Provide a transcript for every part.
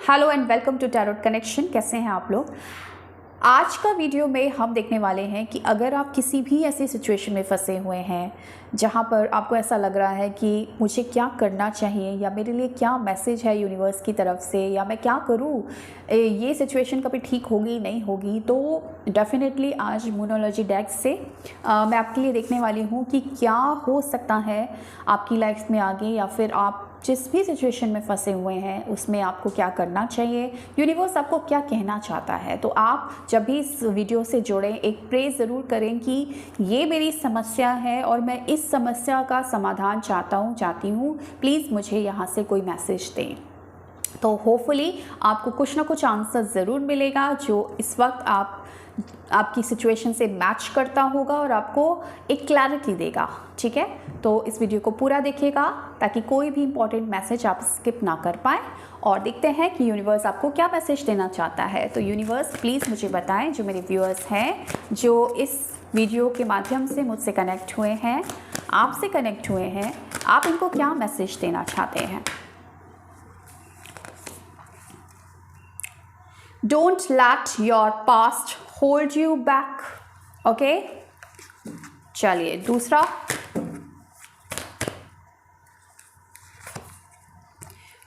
Hello and welcome to tarot connection. कैसे हैं आप लोग? आज का वीडियो में हम देखने वाले हैं कि अगर आप किसी भी ऐसी सिचुएशन में फंसे हुए हैं जहां पर आपको ऐसा लग रहा है कि मुझे क्या करना चाहिए या मेरे लिए क्या मैसेज है यूनिवर्स की तरफ से या मैं क्या करूं, ये सिचुएशन कभी ठीक होगी नहीं होगी, तो डेफिनेटली आज मूनोलॉजी डेक से मैं आपके लिए देखने वाली हूं कि क्या हो सकता है आपकी लाइफ में आगे, या फिर आप जिस भी सिचुएशन में फंसे हुए हैं उसमें आपको क्या करना चाहिए, यूनिवर्स आपको क्या कहना चाहता है। तो आप जब भी इस वीडियो से जुड़ें एक प्रे ज़रूर करें कि ये मेरी समस्या है और मैं इस समस्या का समाधान चाहती हूँ, प्लीज़ मुझे यहाँ से कोई मैसेज दें। तो होपफुली आपको कुछ ना कुछ आंसर ज़रूर मिलेगा जो इस वक्त आपकी सिचुएशन से मैच करता होगा और आपको एक क्लैरिटी देगा। ठीक है, तो इस वीडियो को पूरा देखिएगा ताकि कोई भी इंपॉर्टेंट मैसेज आप स्किप ना कर पाएँ, और देखते हैं कि यूनिवर्स आपको क्या मैसेज देना चाहता है। तो यूनिवर्स प्लीज़ मुझे बताएं, जो मेरे व्यूअर्स हैं जो इस वीडियो के माध्यम से मुझसे कनेक्ट हुए हैं, आपसे कनेक्ट हुए हैं, आप इनको क्या मैसेज देना चाहते हैं। Don't let your past hold you back. Okay, चलिए दूसरा,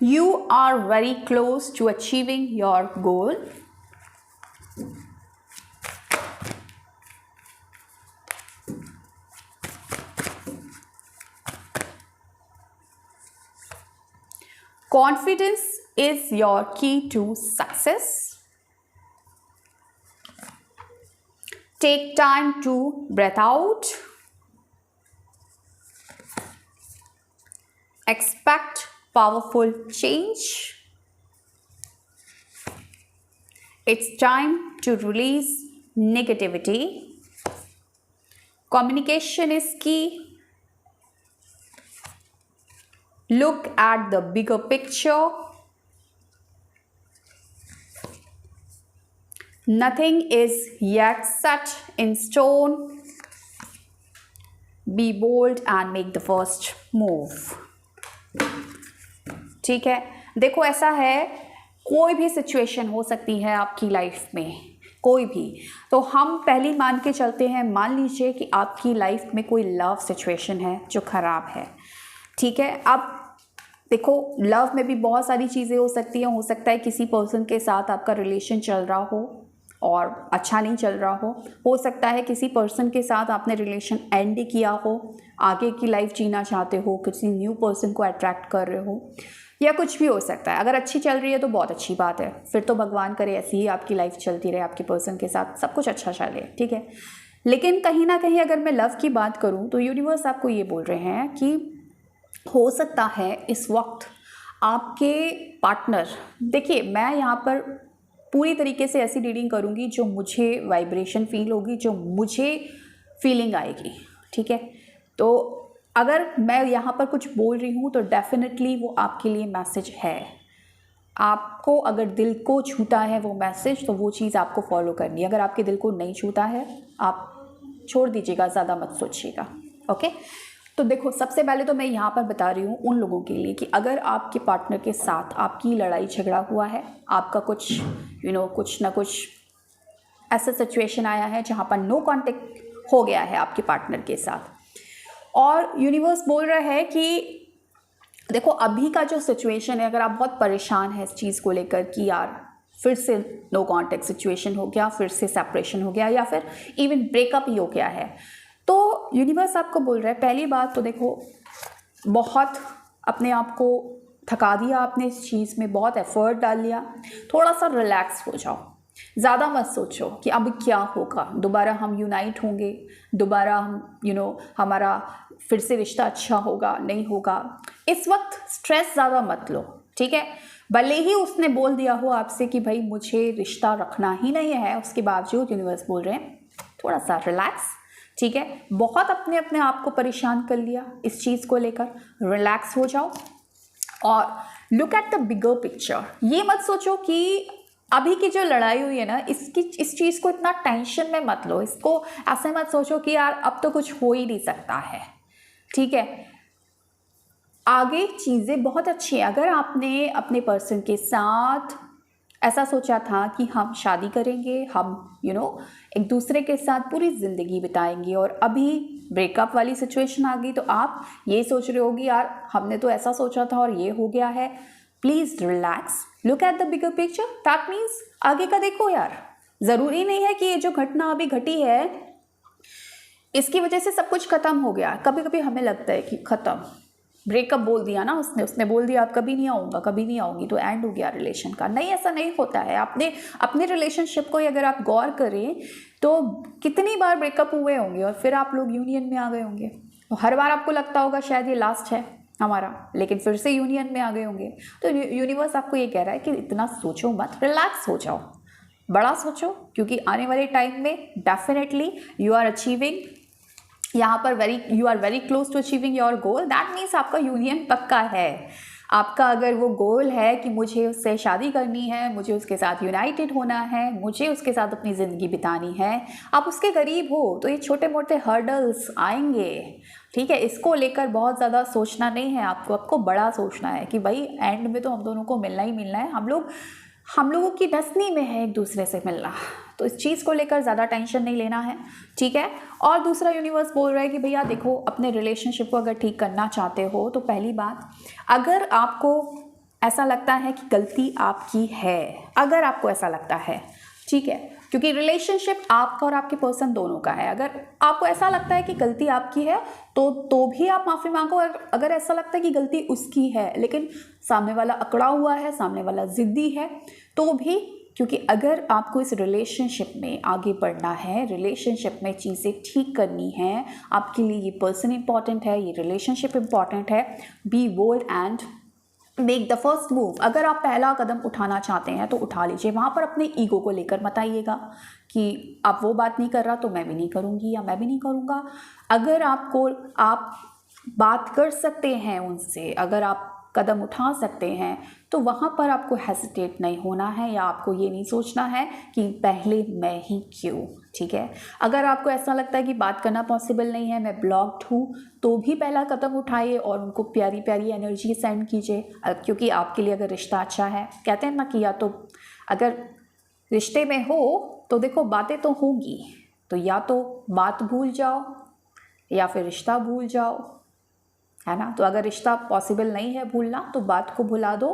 You are very close to achieving your goal. Confidence is your key to success. Take time to breathe out. Expect powerful change. It's time to release negativity. Communication is key. Look at the bigger picture. Nothing is yet set in stone. Be bold and make the first move. ठीक है, देखो ऐसा है, कोई भी situation हो सकती है आपकी लाइफ में, कोई भी। तो हम पहली मान के चलते हैं, मान लीजिए कि आपकी लाइफ में कोई लव सिचुएशन है जो ख़राब है। ठीक है, अब देखो लव में भी बहुत सारी चीज़ें हो सकती हैं। हो सकता है किसी पर्सन के साथ आपका रिलेशन चल रहा हो और अच्छा नहीं चल रहा हो सकता है किसी पर्सन के साथ आपने रिलेशन एंड किया हो, आगे की लाइफ जीना चाहते हो, किसी न्यू पर्सन को अट्रैक्ट कर रहे हो, या कुछ भी हो सकता है। अगर अच्छी चल रही है तो बहुत अच्छी बात है, फिर तो भगवान करे ऐसी ही आपकी लाइफ चलती रहे, आपके पर्सन के साथ सब कुछ अच्छा चले। ठीक है, लेकिन कहीं ना कहीं अगर मैं लव की बात करूँ तो यूनिवर्स आपको ये बोल रहे हैं कि हो सकता है इस वक्त आपके पार्टनर, देखिए मैं यहाँ पर पूरी तरीके से ऐसी रीडिंग करूँगी जो मुझे वाइब्रेशन फील होगी, जो मुझे फीलिंग आएगी। ठीक है, तो अगर मैं यहाँ पर कुछ बोल रही हूँ तो डेफिनेटली वो आपके लिए मैसेज है। आपको अगर दिल को छूता है वो मैसेज तो वो चीज़ आपको फॉलो करनी है। अगर आपके दिल को नहीं छूता है आप छोड़ दीजिएगा, ज़्यादा मत सोचिएगा। ओके, तो देखो सबसे पहले तो मैं यहाँ पर बता रही हूँ उन लोगों के लिए कि अगर आपके पार्टनर के साथ आपकी लड़ाई झगड़ा हुआ है, आपका कुछ कुछ ना कुछ ऐसा सिचुएशन आया है जहाँ पर नो कांटेक्ट हो गया है आपके पार्टनर के साथ, और यूनिवर्स बोल रहा है कि देखो अभी का जो सिचुएशन है, अगर आप बहुत परेशान हैं इस चीज़ को लेकर कि यार फिर से नो कांटेक्ट सिचुएशन हो गया, फिर से सेपरेशन हो गया, या फिर इवन ब्रेकअप ही हो गया है, तो यूनिवर्स आपको बोल रहा है पहली बात तो देखो बहुत अपने आप को थका दिया आपने, इस चीज़ में बहुत एफर्ट डाल लिया, थोड़ा सा रिलैक्स हो जाओ, ज़्यादा मत सोचो कि अब क्या होगा, दोबारा हम यूनाइट होंगे, दोबारा हम हमारा फिर से रिश्ता अच्छा होगा नहीं होगा। इस वक्त स्ट्रेस ज़्यादा मत लो। ठीक है, भले ही उसने बोल दिया हो आपसे कि भाई मुझे रिश्ता रखना ही नहीं है, उसके बावजूद यूनिवर्स बोल रहे हैं थोड़ा सा रिलैक्स। ठीक है, बहुत अपने आप को परेशान कर लिया इस चीज़ को लेकर, रिलैक्स हो जाओ और look at the bigger picture. ये मत सोचो कि अभी की जो लड़ाई हुई है ना, इस चीज़ को इतना टेंशन में मत लो, इसको ऐसे मत सोचो कि यार अब तो कुछ हो ही नहीं सकता है। ठीक है, आगे चीज़ें बहुत अच्छी हैं। अगर आपने अपने पर्सन के साथ ऐसा सोचा था कि हम शादी करेंगे, हम एक दूसरे के साथ पूरी ज़िंदगी बिताएंगे, और अभी ब्रेकअप वाली सिचुएशन आ गई तो आप ये सोच रहे होगी यार हमने तो ऐसा सोचा था और ये हो गया है। Please relax, look at the bigger picture. That means आगे का देखो यार। ज़रूरी नहीं है कि ये जो घटना अभी घटी है इसकी वजह से सब कुछ ख़त्म हो गया। कभी कभी हमें लगता है कि ख़त्म, ब्रेकअप बोल दिया ना उसने बोल दिया अब कभी नहीं आऊँगा, कभी नहीं आऊँगी, तो एंड हो गया रिलेशन का। नहीं, ऐसा नहीं होता है। अपने रिलेशनशिप को अगर आप गौर करें तो कितनी बार ब्रेकअप हुए होंगे और फिर आप लोग यूनियन में आ गए होंगे। तो हर बार आपको लगता होगा शायद ये लास्ट है हमारा, लेकिन फिर से यूनियन में आ गए होंगे। तो यूनिवर्स आपको ये कह रहा है कि इतना सोचो मत, रिलैक्स हो जाओ, बड़ा सोचो, क्योंकि आने वाले टाइम में डेफिनेटली यू आर अचीविंग यहाँ पर you are very close to achieving your goal. That means आपका यूनियन पक्का है। आपका अगर वो गोल है कि मुझे उससे शादी करनी है, मुझे उसके साथ यूनाइटेड होना है, मुझे उसके साथ अपनी ज़िंदगी बितानी है, आप उसके करीब हो, तो ये छोटे मोटे हर्डल्स आएंगे, ठीक है। इसको लेकर बहुत ज़्यादा सोचना नहीं है आपको बड़ा सोचना है कि भाई एंड में तो हम दोनों को मिलना ही मिलना है। हम लोगों की डस्नी में है एक दूसरे से मिलना, तो इस चीज़ को लेकर ज़्यादा टेंशन नहीं लेना है, ठीक है। और दूसरा यूनिवर्स बोल रहा है कि भैया देखो, अपने रिलेशनशिप को अगर ठीक करना चाहते हो तो पहली बात, अगर आपको ऐसा लगता है कि गलती आपकी है, अगर आपको ऐसा लगता है, ठीक है, क्योंकि रिलेशनशिप आपका और आपके पर्सन दोनों का है। अगर आपको ऐसा लगता है कि गलती आपकी है तो भी आप माफ़ी मांगो, और अगर ऐसा लगता है कि गलती उसकी है लेकिन सामने वाला अकड़ा हुआ है, सामने वाला ज़िद्दी है, तो भी, क्योंकि अगर आपको इस रिलेशनशिप में आगे बढ़ना है, रिलेशनशिप में चीज़ें ठीक करनी है, आपके लिए ये पर्सन इंपॉर्टेंट है, ये रिलेशनशिप इंपॉर्टेंट है, be bold and make the first move. अगर आप पहला कदम उठाना चाहते हैं तो उठा लीजिए। वहाँ पर अपने ईगो को लेकर मत आइएगा कि आप वो बात नहीं कर रहा तो मैं भी नहीं करूँगी या मैं भी नहीं करूँगा। अगर आप बात कर सकते हैं उनसे, अगर आप कदम उठा सकते हैं, तो वहाँ पर आपको हेसिटेट नहीं होना है, या आपको ये नहीं सोचना है कि पहले मैं ही क्यों, ठीक है। अगर आपको ऐसा लगता है कि बात करना पॉसिबल नहीं है, मैं ब्लॉक्ड हूँ, तो भी पहला कदम उठाइए और उनको प्यारी प्यारी एनर्जी सेंड कीजिए, क्योंकि आपके लिए अगर रिश्ता अच्छा है, कहते हैं ना कि या तो अगर रिश्ते में हो तो देखो बातें तो होंगी, तो या तो बात भूल जाओ या फिर रिश्ता भूल जाओ, है ना। तो अगर रिश्ता पॉसिबल नहीं है भूलना तो बात को भुला दो,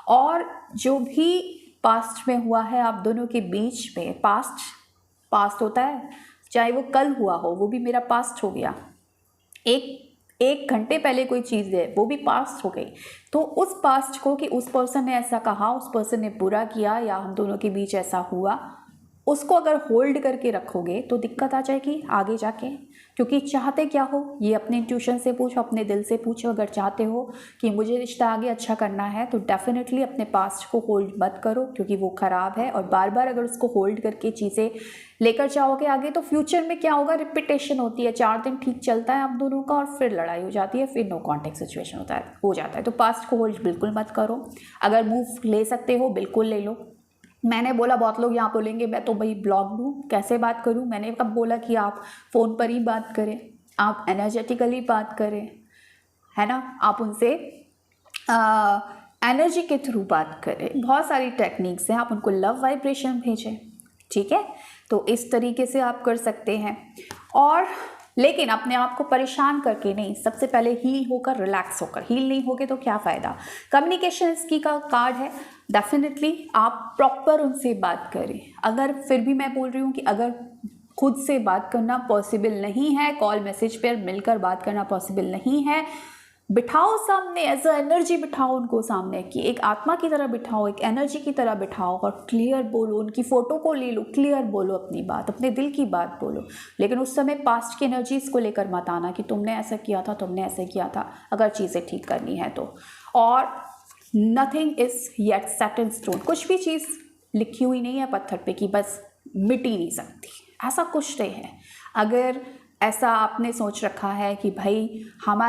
और जो भी पास्ट में हुआ है आप दोनों के बीच में, पास्ट होता है, चाहे वो कल हुआ हो, वो भी मेरा पास्ट हो गया। एक घंटे पहले कोई चीज़ है वो भी पास्ट हो गई, तो उस पास्ट को कि उस पर्सन ने ऐसा कहा, उस पर्सन ने बुरा किया, या हम दोनों के बीच ऐसा हुआ, उसको अगर होल्ड करके रखोगे तो दिक्कत आ जाएगी आगे जाके। क्योंकि चाहते क्या हो, ये अपने इंट्यूशन से पूछो, अपने दिल से पूछो। अगर चाहते हो कि मुझे रिश्ता आगे अच्छा करना है तो डेफिनेटली अपने पास्ट को होल्ड मत करो, क्योंकि वो ख़राब है, और बार बार अगर उसको होल्ड करके चीज़ें लेकर जाओगे आगे तो फ्यूचर में क्या होगा, रिपीटेशन होती है। 4 दिन ठीक चलता है आप दोनों का और फिर लड़ाई हो जाती है, फिर नो कॉन्टेक्ट सिचुएशन हो जाता है। तो पास्ट को होल्ड बिल्कुल मत करो। अगर मूव ले सकते हो बिल्कुल ले लो। मैंने बोला, बहुत लोग यहाँ बोलेंगे मैं तो भाई ब्लॉग्ड हूँ, कैसे बात करूँ। मैंने कब बोला कि आप फ़ोन पर ही बात करें, आप एनर्जेटिकली बात करें, है ना। आप उनसे एनर्जी के थ्रू बात करें। बहुत सारी टेक्निक्स हैं, आप उनको लव वाइब्रेशन भेजें, ठीक है। तो इस तरीके से आप कर सकते हैं, और लेकिन अपने आप को परेशान करके नहीं, सबसे पहले हील होकर, रिलैक्स होकर। हील नहीं होगे तो क्या फ़ायदा। कम्युनिकेशन इसकी का कार्ड है, डेफिनेटली आप प्रॉपर उनसे बात करें। अगर फिर भी मैं बोल रही हूँ कि अगर खुद से बात करना पॉसिबल नहीं है, कॉल मैसेज पर मिलकर बात करना पॉसिबल नहीं है, बिठाओ सामने, एज अ एनर्जी बिठाओ उनको सामने, कि एक आत्मा की तरह बिठाओ, एक एनर्जी की तरह बिठाओ, और क्लियर बोलो। उनकी फ़ोटो को ले लो, क्लियर बोलो अपनी बात, अपने दिल की बात बोलो। लेकिन उस समय पास्ट की एनर्जीज़ को लेकर मत आना कि तुमने ऐसा किया था, तुमने ऐसे किया था, अगर चीज़ें ठीक करनी है तो। और nothing is yet set in stone. कुछ भी चीज़ लिखी हुई नहीं है पत्थर पे कि बस मिट ही नहीं सकती, ऐसा कुछ नहीं है। अगर ऐसा आपने सोच रखा है कि भाई हम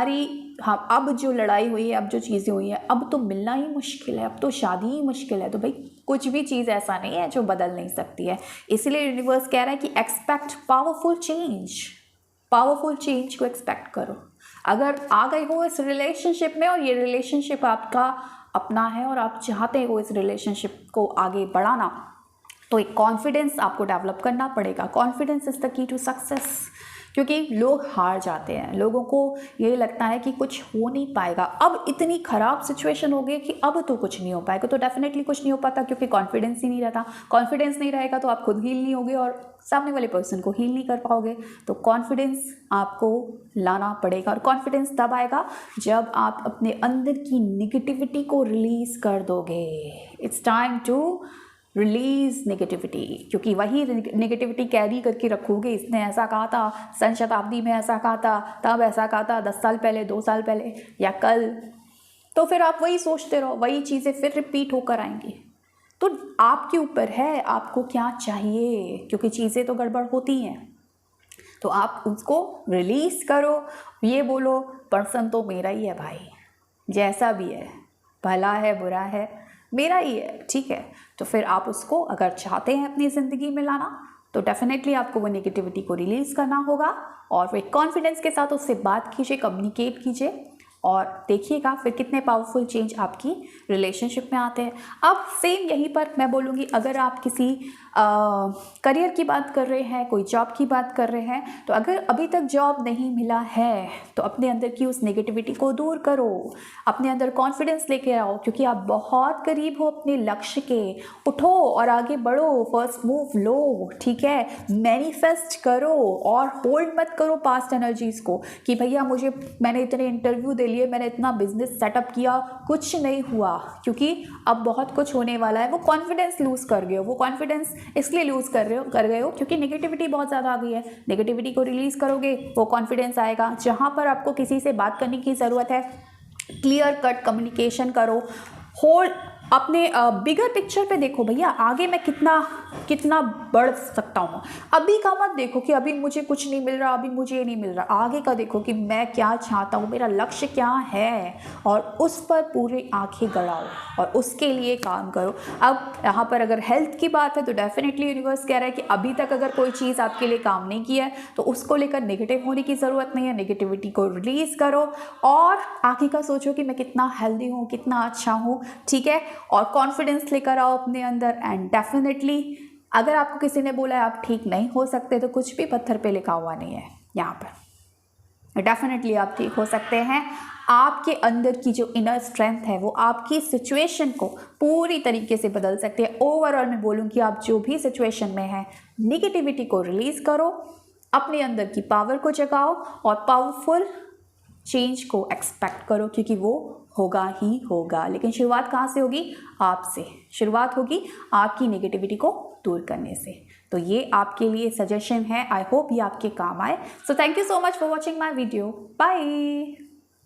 अब जो लड़ाई हुई है, अब जो चीज़ें हुई हैं, अब तो मिलना ही मुश्किल है, अब तो शादी ही मुश्किल है, तो भाई कुछ भी चीज़ ऐसा नहीं है जो बदल नहीं सकती है। इसलिए यूनिवर्स कह रहा है कि एक्सपेक्ट पावरफुल चेंज को एक्सपेक्ट करो। अगर आ गए हो इस रिलेशनशिप में और ये रिलेशनशिप आपका अपना है और आप चाहते हो इस रिलेशनशिप को आगे बढ़ाना, तो एक कॉन्फिडेंस आपको डेवलप करना पड़ेगा। Confidence is the key to success, क्योंकि लोग हार जाते हैं, लोगों को ये लगता है कि कुछ हो नहीं पाएगा, अब इतनी ख़राब सिचुएशन हो गई कि अब तो कुछ नहीं हो पाएगा। तो डेफिनेटली कुछ नहीं हो पाता, क्योंकि कॉन्फिडेंस ही नहीं रहता। कॉन्फिडेंस नहीं रहेगा तो आप खुद हील नहीं होगे और सामने वाले पर्सन को हील नहीं कर पाओगे। तो कॉन्फिडेंस आपको लाना पड़ेगा, और कॉन्फिडेंस तब आएगा जब आप अपने अंदर की निगेटिविटी को रिलीज़ कर दोगे। It's time to release negativity, क्योंकि वही नेगेटिविटी कैरी करके रखोगे। इसने ऐसा कहा था, सन शताब्दी में ऐसा कहा था, तब ऐसा कहा था, 10 साल पहले, 2 साल पहले या कल, तो फिर आप वही सोचते रहो, वही चीज़ें फिर रिपीट होकर आएंगी। तो आपके ऊपर है आपको क्या चाहिए, क्योंकि चीज़ें तो गड़बड़ होती हैं। तो आप उसको रिलीज़ करो, ये बोलो पर्सन तो मेरा ही है भाई, जैसा भी है, भला है बुरा है, मेरा ही है, ठीक है। तो फिर आप उसको अगर चाहते हैं अपनी ज़िंदगी में लाना, तो डेफिनेटली आपको वो नेगेटिविटी को रिलीज़ करना होगा, और फिर कॉन्फिडेंस के साथ उससे बात कीजिए, कम्युनिकेट कीजिए, और देखिएगा फिर कितने पावरफुल चेंज आपकी रिलेशनशिप में आते हैं। अब सेम यहीं पर मैं बोलूँगी, अगर आप किसी करियर की बात कर रहे हैं, कोई जॉब की बात कर रहे हैं, तो अगर अभी तक जॉब नहीं मिला है तो अपने अंदर की उस नेगेटिविटी को दूर करो, अपने अंदर कॉन्फिडेंस लेके आओ, क्योंकि आप बहुत करीब हो अपने लक्ष्य के। उठो और आगे बढ़ो, फर्स्ट मूव लो, ठीक है। मैनिफेस्ट करो और होल्ड मत करो पास्ट एनर्जीज़ को कि भैया मैंने इतने इंटरव्यू दे लिए, मैंने इतना बिजनेस सेटअप किया, कुछ नहीं हुआ, क्योंकि अब बहुत कुछ होने वाला है। वो कॉन्फिडेंस लूज़ कर गए हो, वो कॉन्फिडेंस इसलिए लूज़ कर गए हो क्योंकि नेगेटिविटी बहुत ज़्यादा आ गई है। नेगेटिविटी को रिलीज़ करोगे, वो कॉन्फिडेंस आएगा। जहाँ पर आपको किसी से बात करने की ज़रूरत है, क्लियर कट कम्युनिकेशन करो, होल्ड अपने बिगर पिक्चर पे देखो, भैया आगे मैं कितना बढ़ सकता हूँ। अभी का मत देखो कि अभी मुझे कुछ नहीं मिल रहा, अभी मुझे ये नहीं मिल रहा, आगे का देखो कि मैं क्या चाहता हूँ, मेरा लक्ष्य क्या है, और उस पर पूरी आंखें गड़ाओ और उसके लिए काम करो। अब यहाँ पर अगर हेल्थ की बात है तो डेफिनेटली यूनिवर्स कह रहा है कि अभी तक अगर कोई चीज़ आपके लिए काम नहीं की है तो उसको लेकर नेगेटिव होने की ज़रूरत नहीं है। नेगेटिविटी को रिलीज़ करो और आगे का सोचो कि मैं कितना हेल्दी हूँ, कितना अच्छा हूँ, ठीक है। और कॉन्फिडेंस लेकर आओ अपने अंदर, एंड डेफिनेटली अगर आपको किसी ने बोला है आप ठीक नहीं हो सकते, तो कुछ भी पत्थर पे लिखा हुआ नहीं है यहाँ पर। डेफिनेटली आप ठीक हो सकते हैं। आपके अंदर की जो इनर स्ट्रेंथ है वो आपकी सिचुएशन को पूरी तरीके से बदल सकती है। ओवरऑल मैं बोलूँ कि आप जो भी सिचुएशन में हैं, निगेटिविटी को रिलीज़ करो, अपने अंदर की पावर को जगाओ और पावरफुल चेंज को एक्सपेक्ट करो, क्योंकि वो होगा ही होगा। लेकिन शुरुआत कहाँ से होगी? आपसे शुरुआत होगी, आपकी नेगेटिविटी को दूर करने से। तो ये आपके लिए सजेशन है, आई होप ये आपके काम आए। So thank you so much for watching my video, bye.